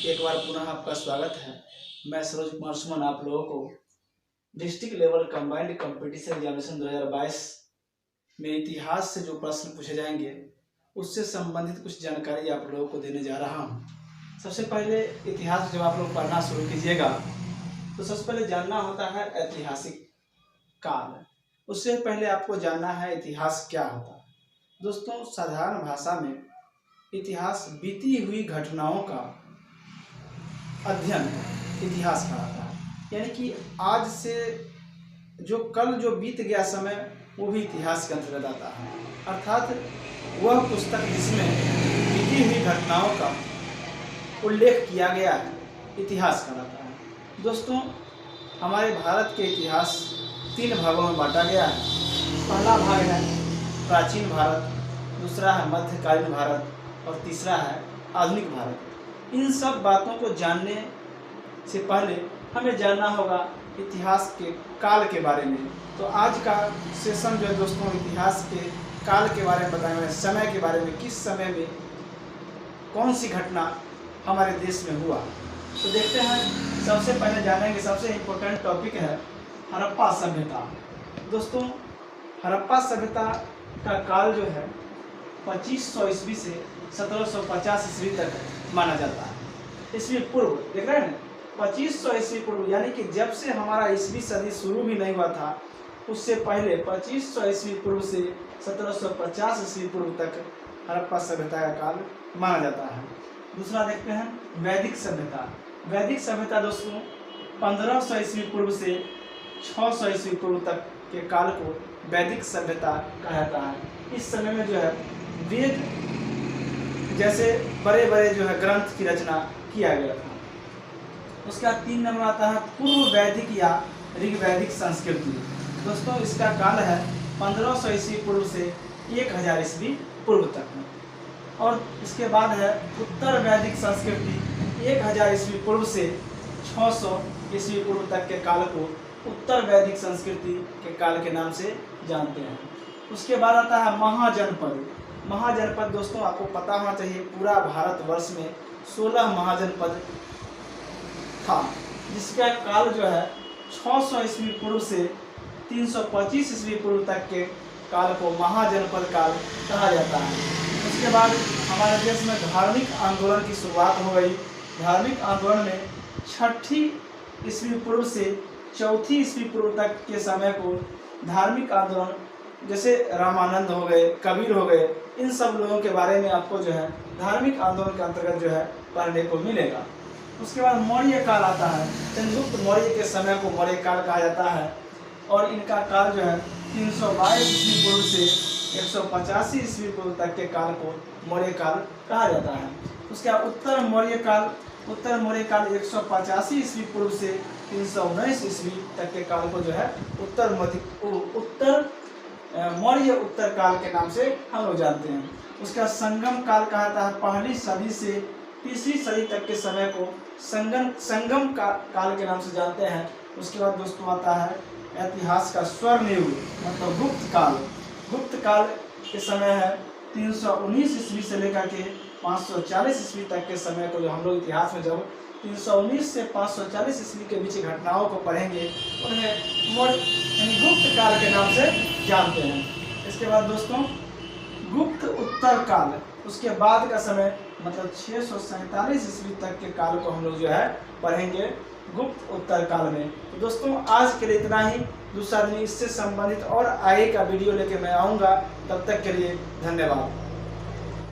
एक बार पुनः आपका स्वागत है। मैं सरोज कुमार सुमन आप लोगों को district level combined competition examination 2022 में इतिहास से जो प्रश्न पूछे जाएंगे उससे संबंधित कुछ जानकारी आप लोगों को देने जा रहा हूं। सबसे पहले इतिहास जब आप लोग पढ़ना शुरू कीजिएगा तो सबसे पहले जानना होता है ऐतिहासिक काल। उससे पहले आपको जानना है इतिहास क्या होता है। दोस्तों, साधारण भाषा में इतिहास बीती हुई घटनाओं का अध्ययन इतिहास कहलाता है। यानी कि आज से कल जो बीत गया समय वो भी इतिहास के अंतर्गत आता है। अर्थात वह पुस्तक जिसमें बीती हुई घटनाओं का उल्लेख किया गया है इतिहास कहलाता है। दोस्तों, हमारे भारत के इतिहास 3 भागों में बांटा गया है। पहला भाग है प्राचीन भारत, दूसरा है मध्यकालीन भारत और तीसरा है आधुनिक भारत। इन सब बातों को जानने से पहले हमें जानना होगा इतिहास के काल के बारे में। तो आज का सेशन जो है दोस्तों इतिहास के काल के बारे में बताएंगे, समय के बारे में, किस समय में कौन सी घटना हमारे देश में हुआ। तो देखते हैं, सबसे पहले जानेंगे सबसे इम्पोर्टेंट टॉपिक है हड़प्पा सभ्यता। दोस्तों, हड़प्पा सभ्यता का काल जो है 2500 ईस्वी से 1750 ईस्वी तक माना जाता है। ईस्वी पूर्व देख रहे हैं, 2500 ईस्वी पूर्व, यानी कि जब से हमारा ईस्वी सदी शुरू भी नहीं हुआ था उससे पहले 2500 ईस्वी पूर्व से 1750 ईस्वी पूर्व तक हड़प्पा सभ्यता का काल माना जाता है। दूसरा देखते हैं वैदिक सभ्यता। वैदिक सभ्यता दोस्तों 1500 ईस्वी पूर्व से 600 ईस्वी पूर्व तक के काल को वैदिक सभ्यता कहा जाता है। इस समय में जो है वेद जैसे बड़े बड़े जो है ग्रंथ की रचना किया गया था। उसके बाद 3 नंबर आता है पूर्व वैदिक या ऋग्वैदिक संस्कृति। दोस्तों, इसका काल है 1500 ईस्वी पूर्व से 1000 ईस्वी पूर्व तक। और इसके बाद है उत्तर वैदिक संस्कृति। 1000 ईस्वी पूर्व से 600 ईस्वी पूर्व तक के काल को उत्तर वैदिक संस्कृति के काल के नाम से जानते हैं। उसके बाद आता है महाजनपद। महाजनपद दोस्तों आपको पता होना चाहिए, पूरा भारतवर्ष में 16 महाजनपद था, जिसका काल जो है 600 ईस्वी पूर्व से 325 ईस्वी पूर्व तक के काल को महाजनपद काल कहा जाता है। उसके बाद हमारे देश में धार्मिक आंदोलन की शुरुआत हो गई। धार्मिक आंदोलन में 6ठी ईस्वी पूर्व से 4थी ईस्वी पूर्व तक के समय को धार्मिक आंदोलन, जैसे रामानंद हो गए, कबीर हो गए, इन सब लोगों के बारे में आपको जो है धार्मिक आंदोलन के अंतर्गत जो है पढ़ने को मिलेगा। उसके बाद मौर्य काल आता है। चंद्रगुप्त मौर्य के समय को मौर्य काल कहा जाता है और इनका काल जो है 322 ईस्वी पूर्व से 185 ईस्वी पूर्व तक के काल को मौर्य काल कहा जाता है। उसके बाद उत्तर मौर्य काल 185 ईस्वी पूर्व से 319 ईस्वी तक के काल को जो है उत्तर मौर्य उत्तर काल के नाम से हम लोग जानते हैं। उसका संगम काल कहा जाता है। पहली सदी से 3री सदी तक के समय को संगम काल के नाम से जानते हैं। उसके बाद दोस्तों आता है इतिहास का स्वर्ण युग, मतलब गुप्त काल। गुप्त काल के समय है 319 ईस्वी से लेकर के 540 ईस्वी तक के समय को जो हम लोग इतिहास में जब 319 से 540 ईस्वी के बीच घटनाओं को पढ़ेंगे उन्हें गुप्त काल के नाम से जानते हैं। इसके बाद दोस्तों गुप्त उत्तर काल, उसके बाद का समय मतलब 647 ईस्वी तक के काल को हम लोग जो है पढ़ेंगे गुप्त उत्तर काल में। तो दोस्तों आज के लिए इतना ही। दूसरा दिन इससे संबंधित और आगे का वीडियो लेके मैं आऊँगा। तब तक के लिए धन्यवाद।